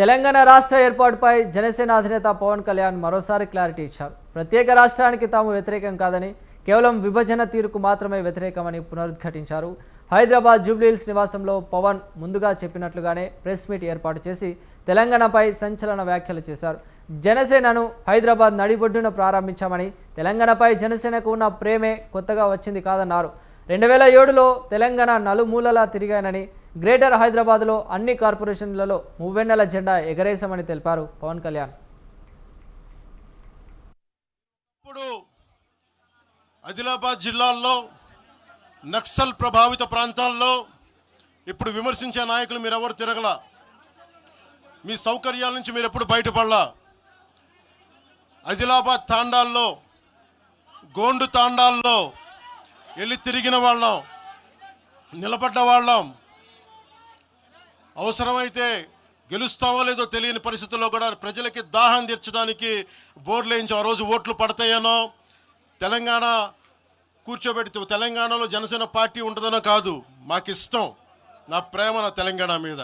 తెలంగాణ రాష్ట్ర ఏర్పాటుపై జనసేన అధినేత పవన్ కళ్యాణ్ మరోసారి క్లారిటీ ఇచ్చారు. ప్రత్యేక రాష్ట్రానికి తాము వ్యతిరేకం కాదని, కేవలం విభజన తీరుకు మాత్రమే వ్యతిరేకమని పునరుద్ఘాటించారు. హైదరాబాద్ జూబ్లీహిల్స్ నివాసంలో పవన్ ముందుగా చెప్పినట్లుగానే ప్రెస్ మీట్ ఏర్పాటు చేసి తెలంగాణపై సంచలన వ్యాఖ్యలు చేశారు. జనసేనను హైదరాబాద్ నడిబొడ్డున ప్రారంభించామని, తెలంగాణపై జనసేనకు ఉన్న ప్రేమే కొత్తగా వచ్చింది కాదన్నారు. 2007లో తెలంగాణ నలుమూలలా తిరిగానని, గ్రేటర్ హైదరాబాద్లో అన్ని కార్పొరేషన్లలో మువ్వెన్నెల జెండా ఎగరేశామని తెలిపారు పవన్ కళ్యాణ్. ఇప్పుడు ఆదిలాబాద్ జిల్లాల్లో నక్సల్ ప్రభావిత ప్రాంతాల్లో ఇప్పుడు విమర్శించే నాయకులు మీరెవరు తిరగల. మీ సౌకర్యాల నుంచి మీరు ఎప్పుడు బయటపడలా. ఆదిలాబాద్ తాండాల్లో, గోండు తాండాల్లో వెళ్ళి తిరిగిన వాళ్ళం, నిలబడ్డ వాళ్ళం. అవసరమైతే గెలుస్తామో లేదో తెలియని పరిస్థితుల్లో కూడా ప్రజలకి దాహం తీర్చడానికి బోర్లు వేయించి ఆ రోజు ఓట్లు పడతాయనో, తెలంగాణ కూర్చోబెడితే తెలంగాణలో జనసేన పార్టీ ఉంటుందనో కాదు. మాకు ఇష్టం, నా ప్రేమ నా తెలంగాణ మీద.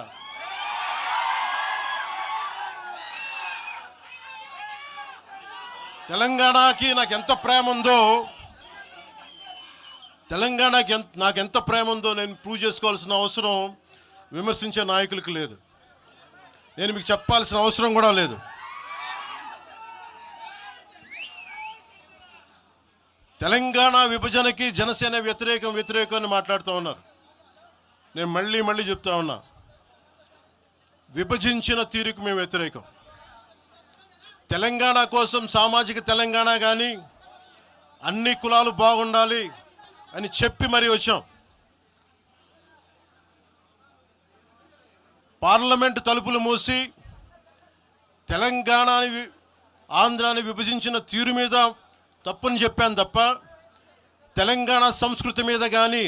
తెలంగాణకి నాకెంత ప్రేమ ఉందో, తెలంగాణకి నాకెంత ప్రేమ ఉందో నేను ప్రూవ్ చేసుకోవాల్సిన అవసరం విమర్శించే నాయకులకు లేదు. నేను మీకు చెప్పాల్సిన అవసరం కూడా లేదు. తెలంగాణ విభజనకి జనసేన వ్యతిరేకం అని మాట్లాడుతూ ఉన్నారు. నేను మళ్ళీ చెప్తా ఉన్నా, విభజించిన తీరుకు మేము వ్యతిరేకం. తెలంగాణ కోసం సామాజిక తెలంగాణ కానీ అన్ని కులాలు బాగుండాలి అని చెప్పి మరీ వచ్చాం. పార్లమెంటు తలుపులు మూసి తెలంగాణని ఆంధ్రాని విభజించిన తీరు మీద తప్పుని చెప్పాను తప్ప, తెలంగాణ సంస్కృతి మీద కానీ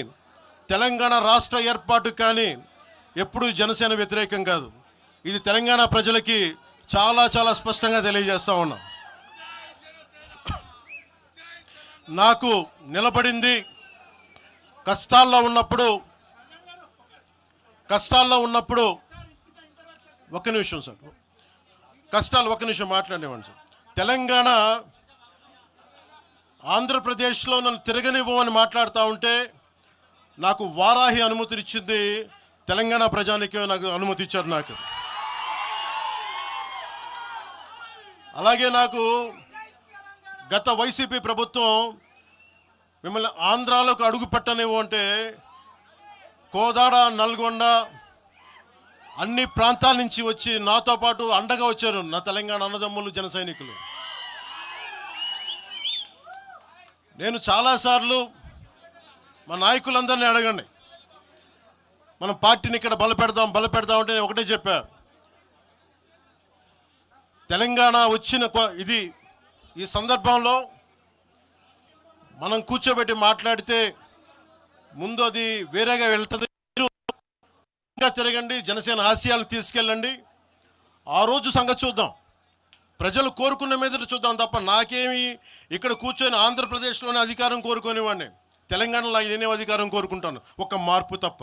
తెలంగాణ రాష్ట్ర ఏర్పాటు కానీ ఎప్పుడూ జనసేన వ్యతిరేకం కాదు. ఇది తెలంగాణ ప్రజలకి చాలా స్పష్టంగా తెలియజేస్తా ఉన్నా. నాకు నిలబడింది కష్టాల్లో ఉన్నప్పుడు ఒక్క నిమిషం సార్, ఒక్క నిమిషం మాట్లాడేవాడిని సార్. తెలంగాణ ఆంధ్రప్రదేశ్లో నన్ను తిరగనివ్వమని మాట్లాడుతూ ఉంటే నాకు వారాహి అనుమతి ఇచ్చింది తెలంగాణ ప్రజానికి, నాకు అనుమతి ఇచ్చారు. నాకు అలాగే నాకు గత వైసీపీ ప్రభుత్వం మిమ్మల్ని ఆంధ్రాలోకి అడుగు పెట్టనివ్వు అంటే కోదాడ, నల్గొండ అన్ని ప్రాంతాల నుంచి వచ్చి నాతో పాటు అండగా వచ్చారు నా తెలంగాణ అన్నదమ్ములు, జన సైనికులు. నేను చాలాసార్లు మా నాయకులందరినీ అడగండి, మనం పార్టీని ఇక్కడ బలపెడదాం అంటే నేను ఒకటే చెప్పా, తెలంగాణ వచ్చిన ఈ సందర్భంలో మనం కూర్చోబెట్టి మాట్లాడితే ముందు అది వేరేగా వెళ్తుంది. తిరగండి, జనసేన ఆశయాలను తీసుకెళ్ళండి, ఆ రోజు సంగతి చూద్దాం. ప్రజలు కోరుకున్న మీద చూద్దాం తప్ప నాకేమి ఇక్కడ కూర్చొని ఆంధ్రప్రదేశ్లోనే అధికారం కోరుకునేవాడిని, తెలంగాణలో నేనే అధికారం కోరుకుంటాను, ఒక మార్పు తప్ప.